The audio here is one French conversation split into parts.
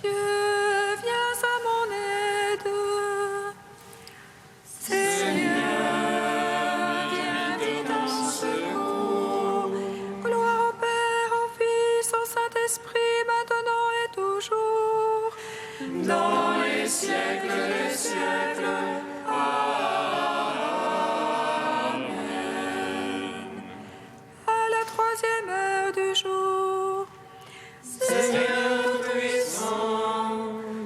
Dieu, viens à mon aide. Seigneur, viens vite à mon secours. Gloire au Père, au Fils, au Saint-Esprit, maintenant et toujours, dans les siècles des siècles. Troisième heure du jour. Seigneur puissant,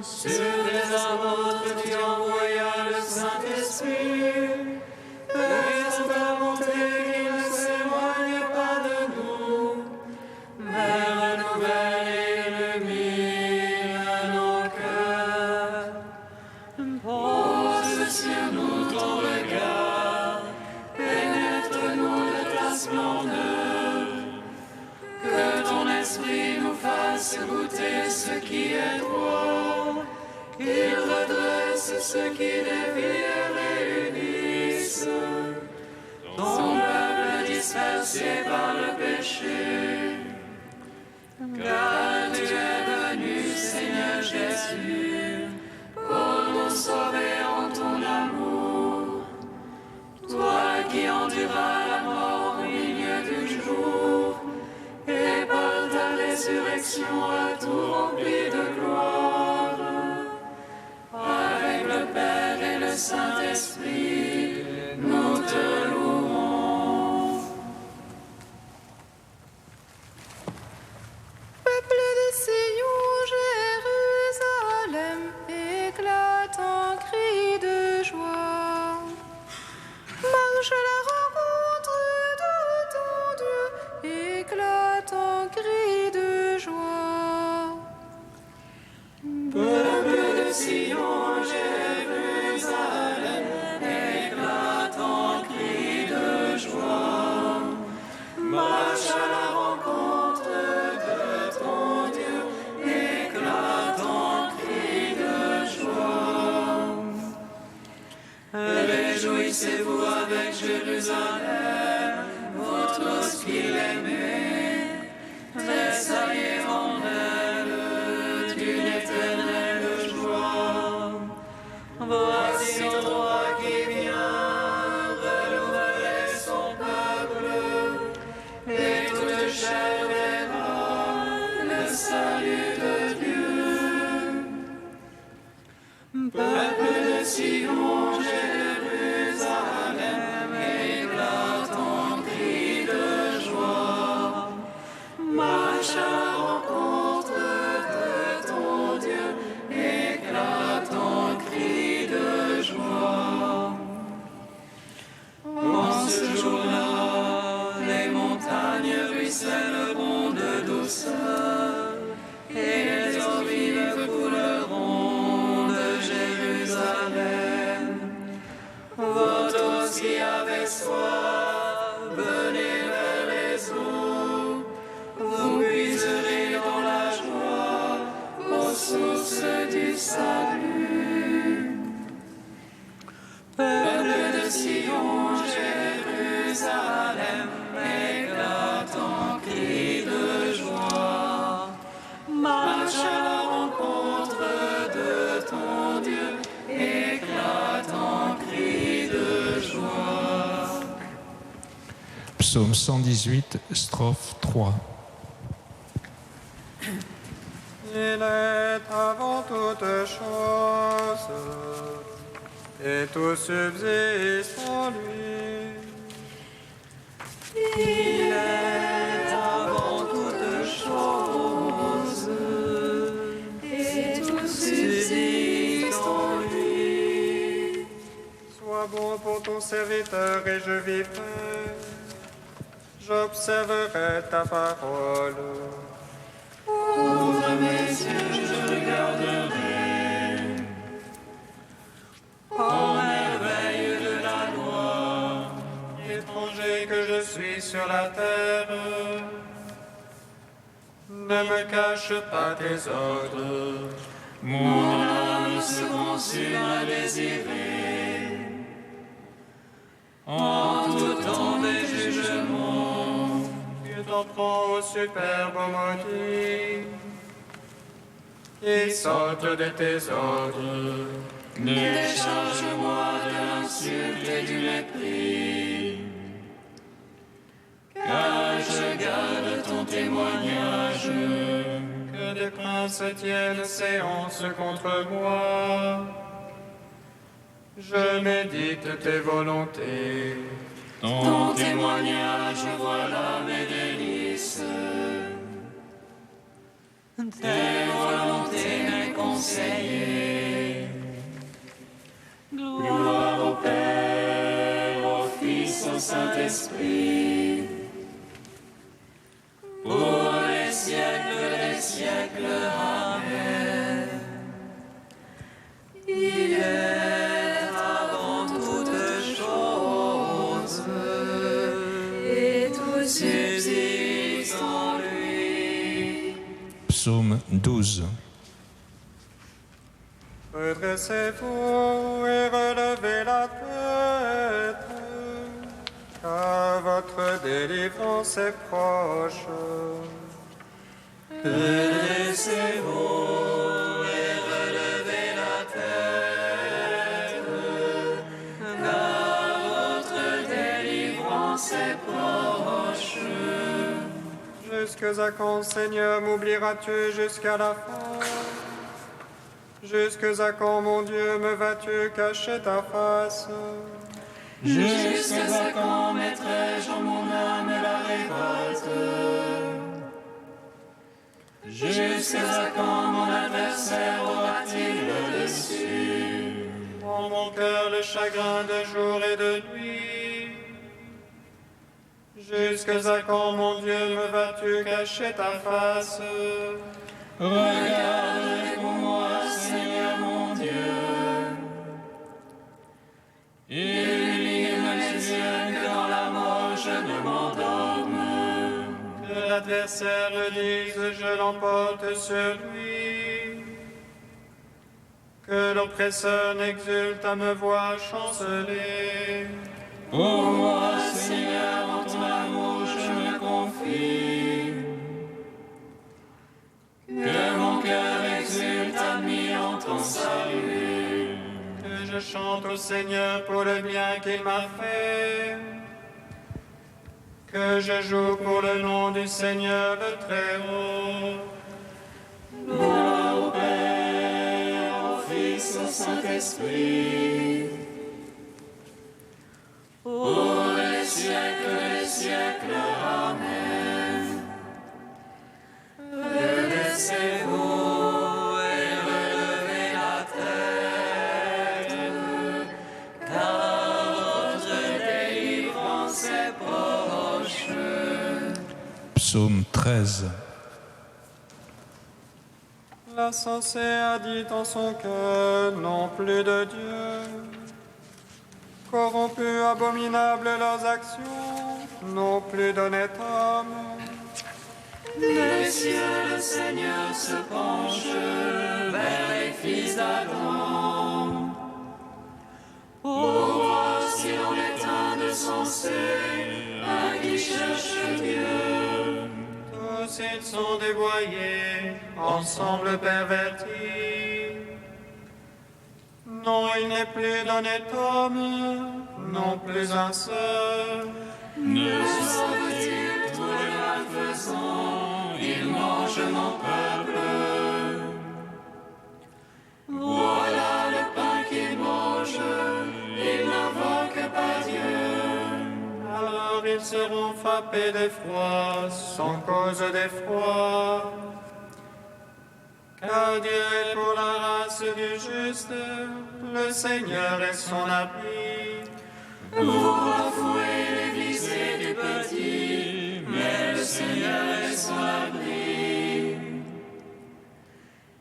sur les apôtres tu envoyas le Saint-Esprit, faisant ta volonté qu'il ne s'éloigne pas de nous, mais renouvelle et illumine nos cœurs. Pose sur nous ton regard, pénètre-nous de ta splendeur. Que ton esprit nous fasse goûter ce qui est toi, qu'il redresse ce qui dévie et réunisse ton peuple dispersé par le péché. Car tu es venu, Seigneur Jésus, pour nous sauver en ton amour. Toi qui enduras la mort au milieu du jour, et par ta résurrection à tout rempli de gloire, avec le Père et le Saint-Esprit, nous te louons. Peuple de Sion, Jérusalem, éclate en cris de joie. Marche à la rencontre de ton Dieu, éclate en cris de joie. Peuple de Sion, Jérusalem, éclate en cris de joie. Marche à la rencontre de ton Dieu, éclate en cris de joie. Réjouissez-vous avec Jérusalem, votre qu'il aimé, tressaillez en elle d'une éternelle joie. Voici ton roi qui vient renouveler son peuple, et toute chair verra le salut de Dieu. Peuple de Sion, Jérusalem, éclate en cris de joie. Marche à la rencontre de ton Dieu, éclate en cris de joie. En ce jour-là, les montagnes ruisselleront de douceur, et les eaux vives couleront de Jérusalem. Vous tous qui avez soif, venez vers les eaux, vous puiserez dans la joie aux sources du salut. Peuple de Sion, Jérusalem, éclate en cris de joie. Marche à la rencontre de ton Dieu, éclate en cris de joie. Psaume 118, strophe 3. Il est avant toute chose, et tout subsiste en lui. Il est avant toute chose, et tout subsiste en lui. Sois bon pour ton serviteur et je vivrai. J'observerai ta parole. Ouvre mes yeux, je regarderai. Ô merveille de la loi, Étranger que je suis sur la terre, ne me cache pas tes ordres. mon âme se consume à désirer. En tout temps des jugements, Tu t'en prends au superbe maudit. qui sortent de tes ordres. Décharge-moi de l'insulte et du mépris, car je garde ton témoignage. Que des princes tiennent séance contre moi. Je médite tes volontés. Ton témoignage, voilà mes délices. Tes volontés, mes conseillers. Gloire au Père, au Fils, au Saint-Esprit, pour les siècles des siècles. Amen. Il est avant toutes choses, et tout subsiste en lui. Psaume 12. Redressez-vous et relevez la tête, car votre délivrance est proche. Redressez-vous et relevez la tête, car votre délivrance est proche. Jusque à quand, Seigneur, m'oublieras-tu jusqu'à la fin? Jusque à quand, mon Dieu, me vas-tu cacher ta face? Jusqu'à quand mettrai-je en mon âme la révolte? Jusqu'à quand mon adversaire aura-t-il le dessus? En mon cœur le chagrin de jour et de nuit. Jusqu'à quand, mon Dieu, me vas-tu cacher ta face? Regarde pour moi, Seigneur mon Dieu. Illumine mes yeux que dans la mort je ne m'endorme. Que l'adversaire le dise, je l'emporte sur lui. Que l'oppresseur n'exulte à me voir chanceler. Pour moi, Seigneur, en ton amour je me confie. Que mon cœur exulte admis en ton salut. Que je chante au Seigneur pour le bien qu'il m'a fait. Que je joue pour le nom du Seigneur le Très-Haut. Gloire au Père, au Fils, au Saint-Esprit, pour les siècles des siècles. Amen. Redressez-vous et relevez la tête, car votre délivrance est proche. Psaume 13. L'insensé a dit en son cœur, non plus de Dieu. Corrompus, abominables leurs actions, non plus d'honnête homme. Des cieux, le Seigneur se penche vers les fils d'Adam, pour voir si l'on éteint de sensé un qui cherche Dieu. Tous ils sont dévoyés, ensemble pervertis. Non, il n'est plus d'honnête homme, non plus un seul. Ne sauve-t-il tous les malfaisants? Il mange mon peuple. Voilà le pain qu'il mange, il n'invoque pas Dieu. Alors ils seront frappés d'effroi, sans cause d'effroi. Car Dieu est pour la race du juste, le Seigneur est son abri. Vous bafouez les visées du petit, mais le Seigneur est son abri.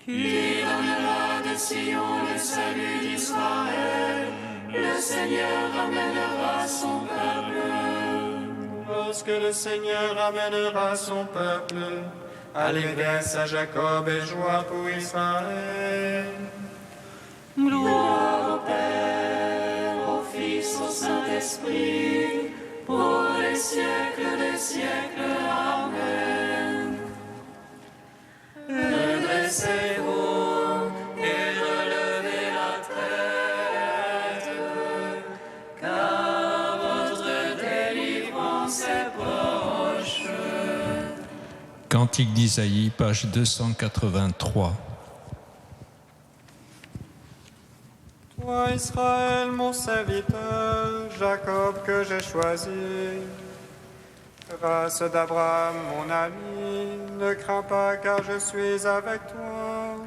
Qui donnera de Sion le salut d'Israël? Le Seigneur ramènera son peuple. Lorsque le Seigneur ramènera son peuple, allégresse à Jacob et joie pour Israël. Gloire au Père, au Fils, au Saint-Esprit, pour les siècles des siècles. Amen. Redressez-vous Cantique d'Isaïe, page 283. Toi, Israël, mon serviteur, Jacob que j'ai choisi, race d'Abraham, mon ami, ne crains pas car je suis avec toi.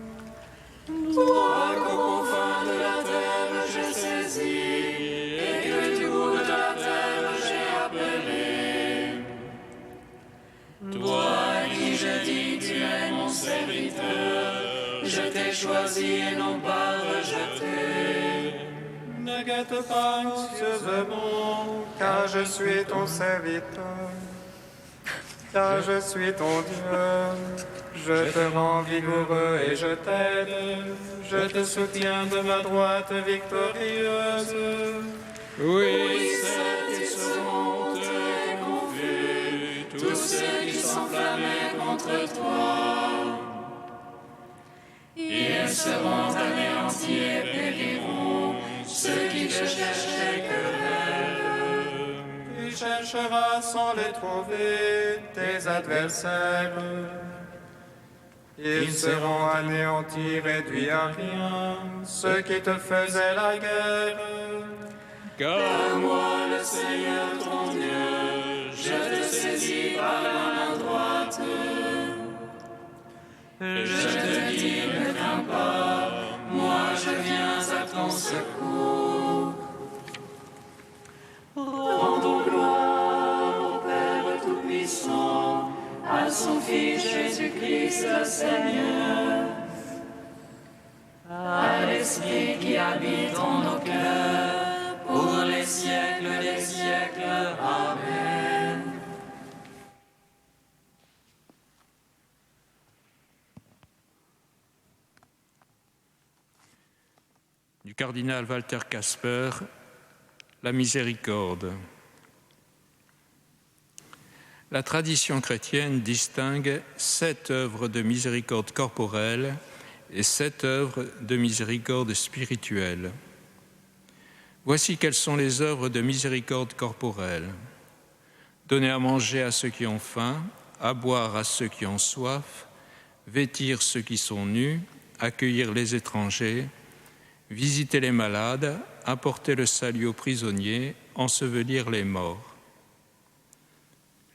Toi qu'aux confins de la terre j'ai saisi, et que du bout de la terre j'ai appelé. Toi à qui j'ai dit, tu es mon serviteur, je t'ai choisi et non pas rejeté. Ne guette pas anxieusement, car je suis ton serviteur, car je suis ton Dieu. Je te rends vigoureux et je t'aide, je te soutiens de ma droite victorieuse. Oui, ceux qui se montent et confus, tous ceux qui s'enflammaient contre toi. Ils seront anéantis et périront, ceux qui te cherchaient querelle. Tu chercheras sans les trouver, tes adversaires. Ils seront anéantis, réduits à rien, ceux qui te faisaient la guerre. Car moi, le Seigneur ton Dieu, je te saisis par la main droite. Je te dis, ne crains pas, moi je viens à ton secours. Rendons gloire au Père Tout-Puissant, à son Fils Jésus-Christ le Seigneur, à l'Esprit qui habite en nos cœurs, pour les siècles des siècles. Amen. Du cardinal Walter Kasper, la miséricorde. La tradition chrétienne distingue 7 œuvres de miséricorde corporelle et 7 œuvres de miséricorde spirituelle. Voici quelles sont les œuvres de miséricorde corporelle. Donner à manger à ceux qui ont faim, à boire à ceux qui ont soif, vêtir ceux qui sont nus, accueillir les étrangers, visiter les malades, apporter le salut aux prisonniers, ensevelir les morts.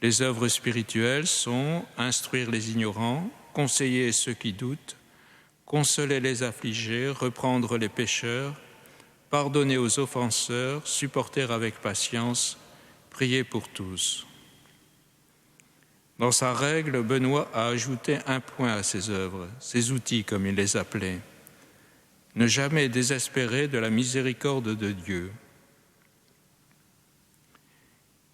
Les œuvres spirituelles sont instruire les ignorants, conseiller ceux qui doutent, consoler les affligés, reprendre les pécheurs, pardonner aux offenseurs, supporter avec patience, prier pour tous. Dans sa règle, Benoît a ajouté un point à ses œuvres, ses outils comme il les appelait. Ne jamais désespérer de la miséricorde de Dieu.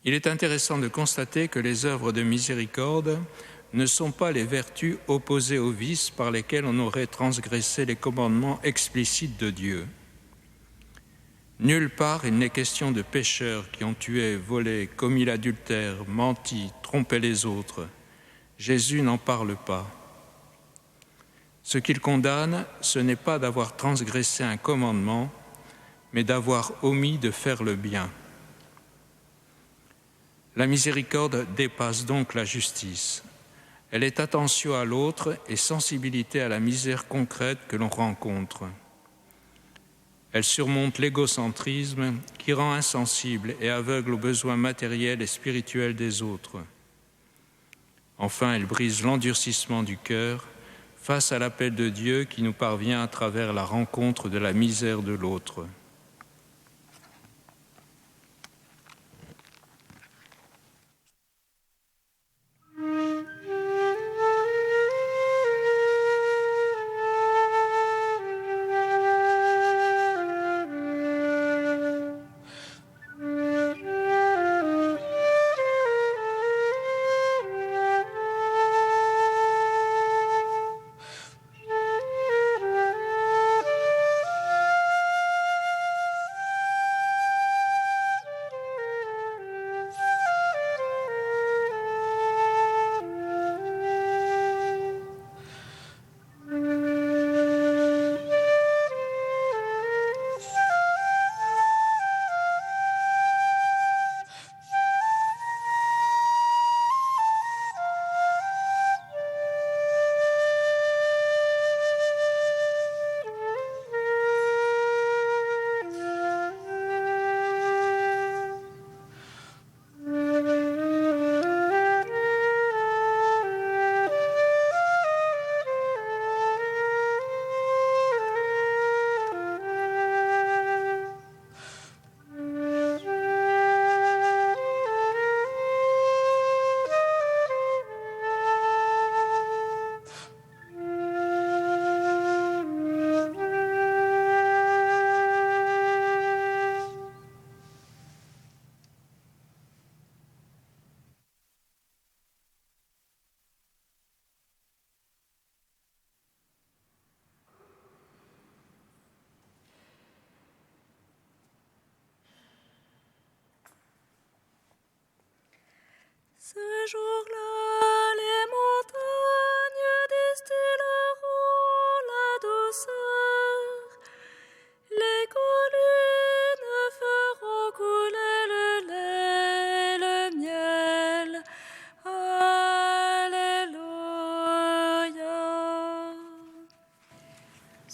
Il est intéressant de constater que les œuvres de miséricorde ne sont pas les vertus opposées aux vices par lesquels on aurait transgressé les commandements explicites de Dieu. Nulle part il n'est question de pécheurs qui ont tué, volé, commis l'adultère, menti, trompé les autres. Jésus n'en parle pas. Ce qu'il condamne, ce n'est pas d'avoir transgressé un commandement, mais d'avoir omis de faire le bien. La miséricorde dépasse donc la justice. Elle est attention à l'autre et sensibilité à la misère concrète que l'on rencontre. Elle surmonte l'égocentrisme qui rend insensible et aveugle aux besoins matériels et spirituels des autres. Enfin, elle brise l'endurcissement du cœur face à l'appel de Dieu qui nous parvient à travers la rencontre de la misère de l'autre.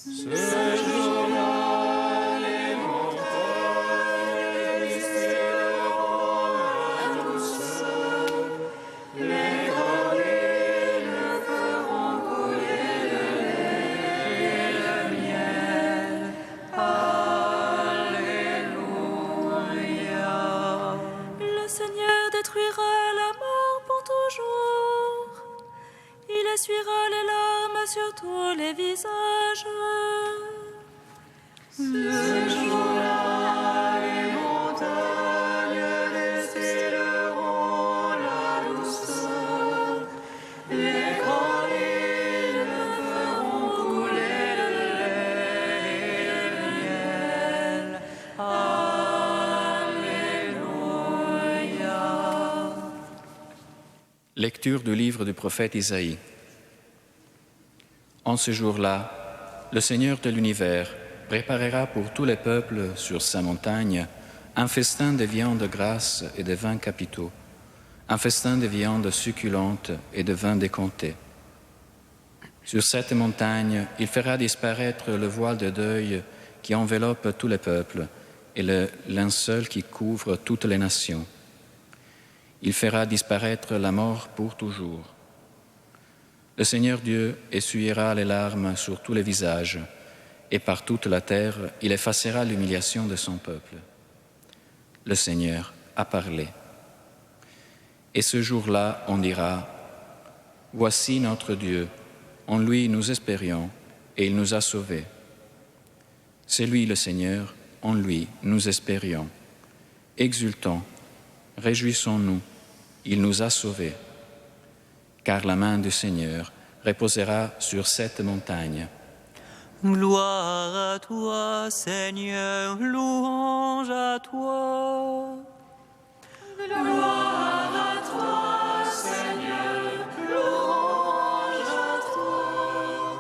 Le Seigneur détruira la mort pour toujours. Il essuiera les larmes sur tous les visages. Lecture du livre du prophète Isaïe. En ce jour-là, le Seigneur de l'univers préparera pour tous les peuples sur sa montagne un festin de viandes grasses et de vins capitaux, un festin de viandes succulentes et de vins décomptés. Sur cette montagne, il fera disparaître le voile de deuil qui enveloppe tous les peuples et le linceul qui couvre toutes les nations. Il fera disparaître la mort pour toujours. Le Seigneur Dieu essuiera les larmes sur tous les visages, et par toute la terre, il effacera l'humiliation de son peuple. Le Seigneur a parlé. Et ce jour-là, on dira, « Voici notre Dieu, en lui nous espérions, et il nous a sauvés. C'est lui le Seigneur, en lui nous espérions. Exultons, réjouissons-nous, il nous a sauvés. Car la main du Seigneur reposera sur cette montagne. » Gloire à toi, Seigneur, louange à toi. Gloire à toi, Seigneur, louange à toi.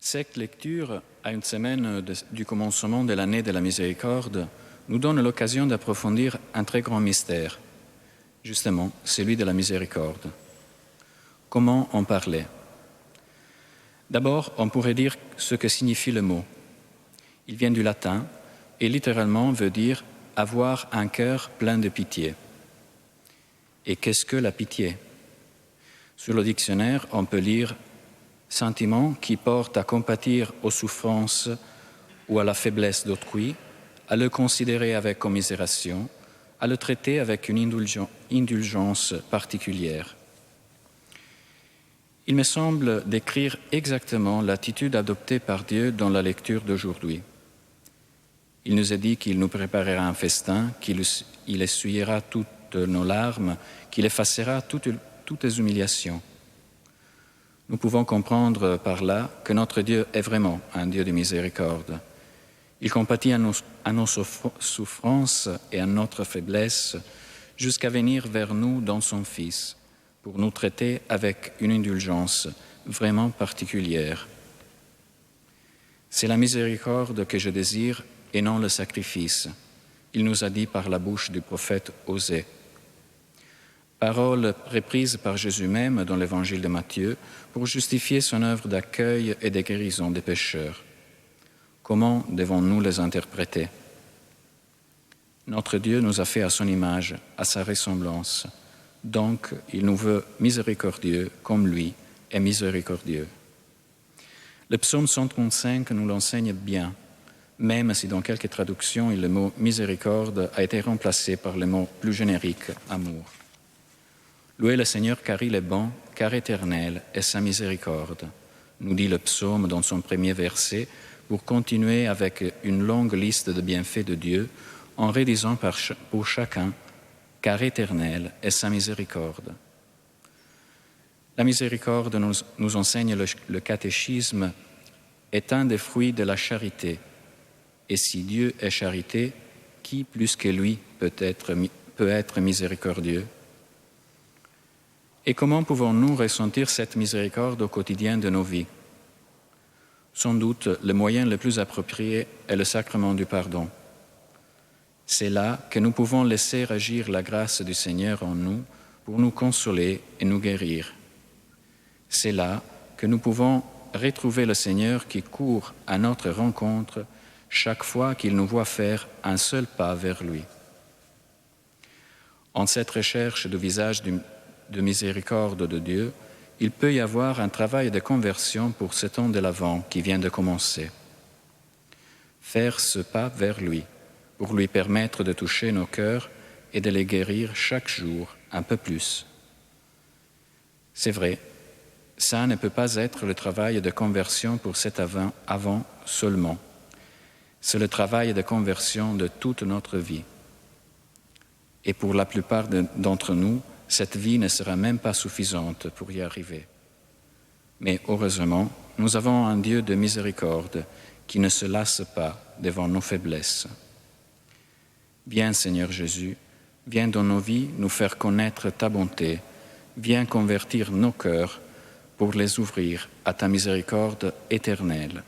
Cette lecture, à une semaine du commencement de l'année de la miséricorde, nous donne l'occasion d'approfondir un très grand mystère, justement celui de la miséricorde. Comment en parler? D'abord, on pourrait dire ce que signifie le mot. Il vient du latin et littéralement veut dire « avoir un cœur plein de pitié ». Et qu'est-ce que la pitié? Sur le dictionnaire, on peut lire « sentiment qui porte à compatir aux souffrances ou à la faiblesse d'autrui, à le considérer avec commisération, à le traiter avec une indulgence particulière. » Il me semble décrire exactement l'attitude adoptée par Dieu dans la lecture d'aujourd'hui. Il nous a dit qu'il nous préparera un festin, qu'il essuiera toutes nos larmes, qu'il effacera toutes les humiliations. Nous pouvons comprendre par là que notre Dieu est vraiment un Dieu de miséricorde. Il compatit à nos souffrances et à notre faiblesse jusqu'à venir vers nous dans son Fils pour nous traiter avec une indulgence vraiment particulière. C'est la miséricorde que je désire et non le sacrifice. Il nous a dit par la bouche du prophète Osée. Parole reprise par Jésus même dans l'évangile de Matthieu pour justifier son œuvre d'accueil et de guérison des pécheurs. Comment devons-nous les interpréter? Notre Dieu nous a fait à son image, à sa ressemblance. Donc, il nous veut miséricordieux comme lui est miséricordieux. Le psaume 135 nous l'enseigne bien, même si dans quelques traductions, le mot miséricorde a été remplacé par le mot plus générique, amour. Louez le Seigneur car il est bon, car éternel est sa miséricorde, nous dit le psaume dans son premier verset, pour continuer avec une longue liste de bienfaits de Dieu, en rédisant pour chacun, car éternel est sa miséricorde. La miséricorde, nous enseigne le catéchisme, est un des fruits de la charité. Et si Dieu est charité, qui plus que lui peut être miséricordieux? Et comment pouvons-nous ressentir cette miséricorde au quotidien de nos vies? Sans doute, le moyen le plus approprié est le sacrement du pardon. C'est là que nous pouvons laisser agir la grâce du Seigneur en nous pour nous consoler et nous guérir. C'est là que nous pouvons retrouver le Seigneur qui court à notre rencontre chaque fois qu'il nous voit faire un seul pas vers lui. En cette recherche du visage de miséricorde de Dieu, il peut y avoir un travail de conversion pour ce temps de l'Avent qui vient de commencer. Faire ce pas vers lui, pour lui permettre de toucher nos cœurs et de les guérir chaque jour un peu plus. C'est vrai, ça ne peut pas être le travail de conversion pour cet Avent seulement. C'est le travail de conversion de toute notre vie. Et pour la plupart d'entre nous, cette vie ne sera même pas suffisante pour y arriver. Mais heureusement, nous avons un Dieu de miséricorde qui ne se lasse pas devant nos faiblesses. Viens, Seigneur Jésus, viens dans nos vies nous faire connaître ta bonté, viens convertir nos cœurs pour les ouvrir à ta miséricorde éternelle.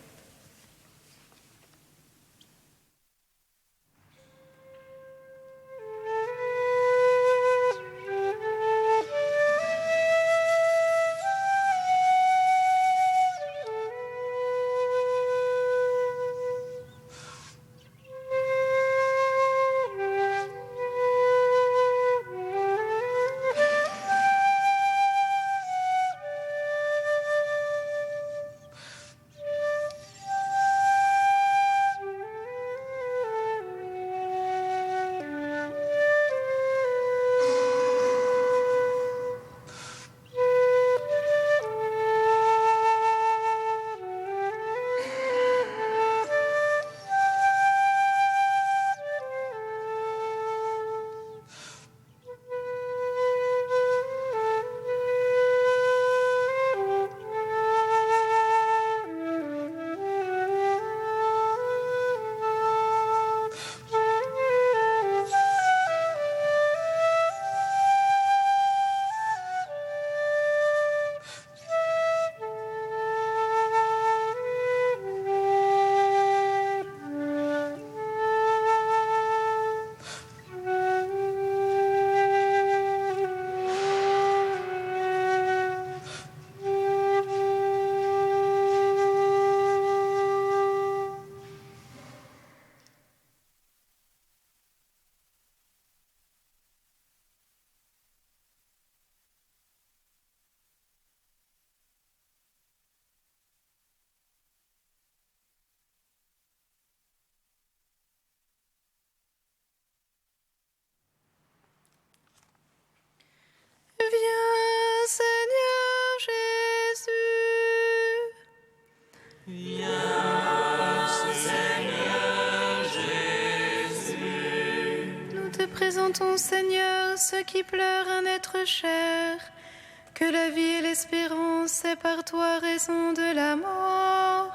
Présentons, Seigneur, ceux qui pleurent un être cher, que la vie et l'espérance aient par toi raison de la mort.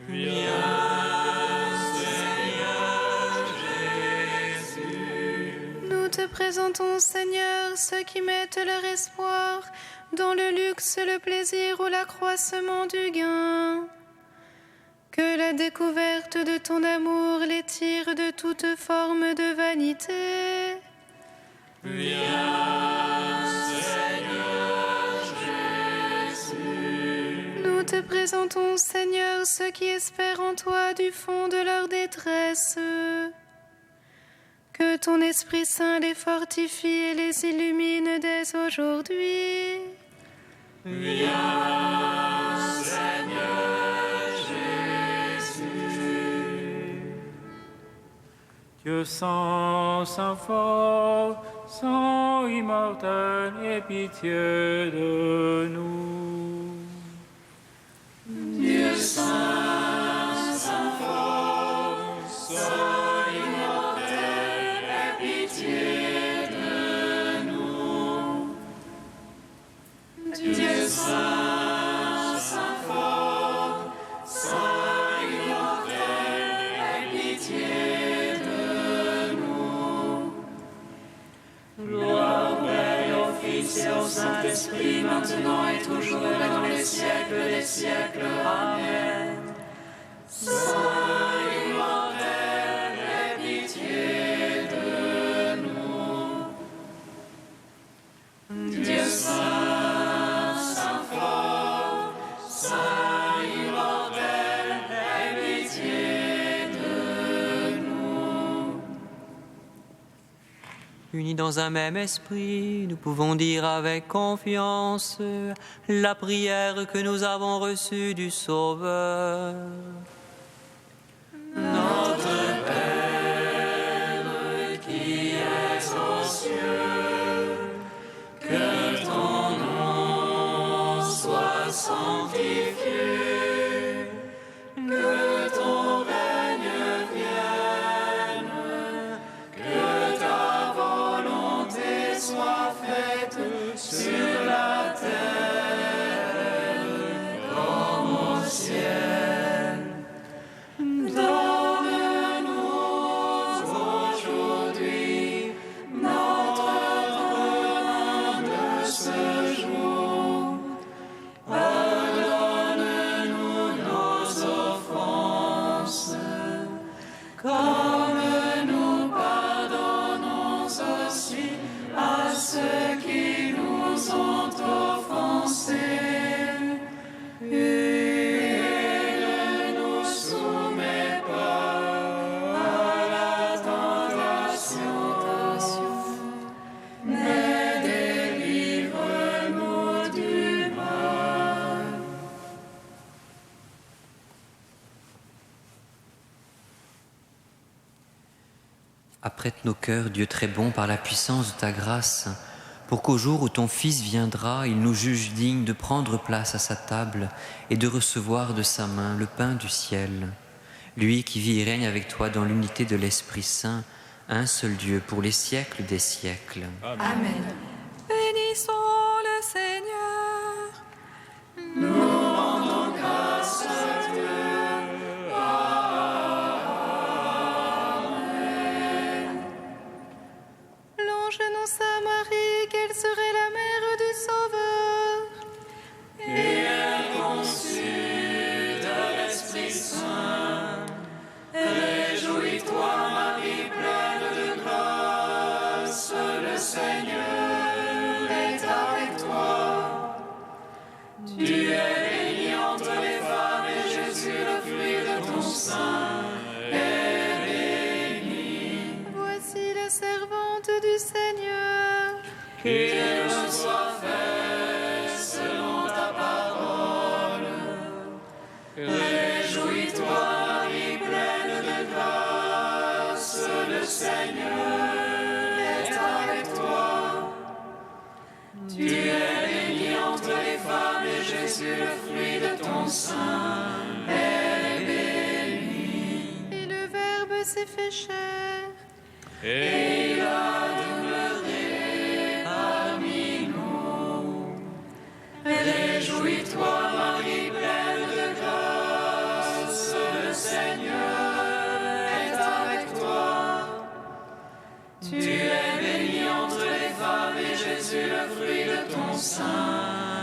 Viens, Seigneur Jésus. Nous te présentons, Seigneur, ceux qui mettent leur espoir dans le luxe, le plaisir ou l'accroissement du gain. Que la découverte de ton amour les tire de toute forme de vanité. Viens, Seigneur Jésus. Nous te présentons, Seigneur, ceux qui espèrent en toi du fond de leur détresse. Que ton Esprit Saint les fortifie et les illumine dès aujourd'hui. Viens, Seigneur. Dieu saint, saint fort, saint immortel, aie pitié de nous. Dieu saint, saint fort, saint immortel, aie pitié de nous. Dieu saint, saint fort, saint immortel, aie pitié. Gloire, Père et au Fils et au Saint-Esprit, maintenant et toujours et dans les siècles des siècles. Amen. Saint immortel, aie pitié de nous. unis dans un même esprit, nous pouvons dire avec confiance la prière que nous avons reçue du Sauveur. Notre Père qui es aux cieux, que ton nom soit sanctifié, que ton règne vienne, que ta volonté soit faite sur la terre comme au ciel. Donne-nous aujourd'hui notre pain de ce jour. Pardonne-nous nos offenses, comme nous pardonnons aussi à ceux qui nous ont offensés. Et ne nous soumets pas à la tentation, mais délivre-nous du mal. Apprête nos cœurs, Dieu très bon, par la puissance de ta grâce, pour qu'au jour où ton Fils viendra, il nous juge dignes de prendre place à sa table et de recevoir de sa main le pain du ciel. Lui qui vit et règne avec toi dans l'unité de l'Esprit Saint, un seul Dieu pour les siècles des siècles. Amen. Bénissons le Seigneur. Nous rendons grâce à Dieu. L'ange annonça à Marie qu'elle serait la mère du Sauveur. Et elle conçut de l'Esprit Saint. Réjouis-toi, Marie, pleine de grâce, le Seigneur est avec toi. Tu es bénie entre les femmes et Jésus, le fruit de ton sein, est béni. Voici la servante du Seigneur. Qu'il me soit fait selon ta parole. Réjouis-toi, Marie, pleine de grâce, le Seigneur est avec toi. Tu es bénie entre les femmes et Jésus, le fruit de ton sein, est béni. Et le Verbe s'est fait chair. Et il a demeuré parmi nous. Réjouis-toi, Marie, pleine de grâce, le Seigneur est avec toi. Tu es bénie entre les femmes et Jésus, le fruit de ton sein,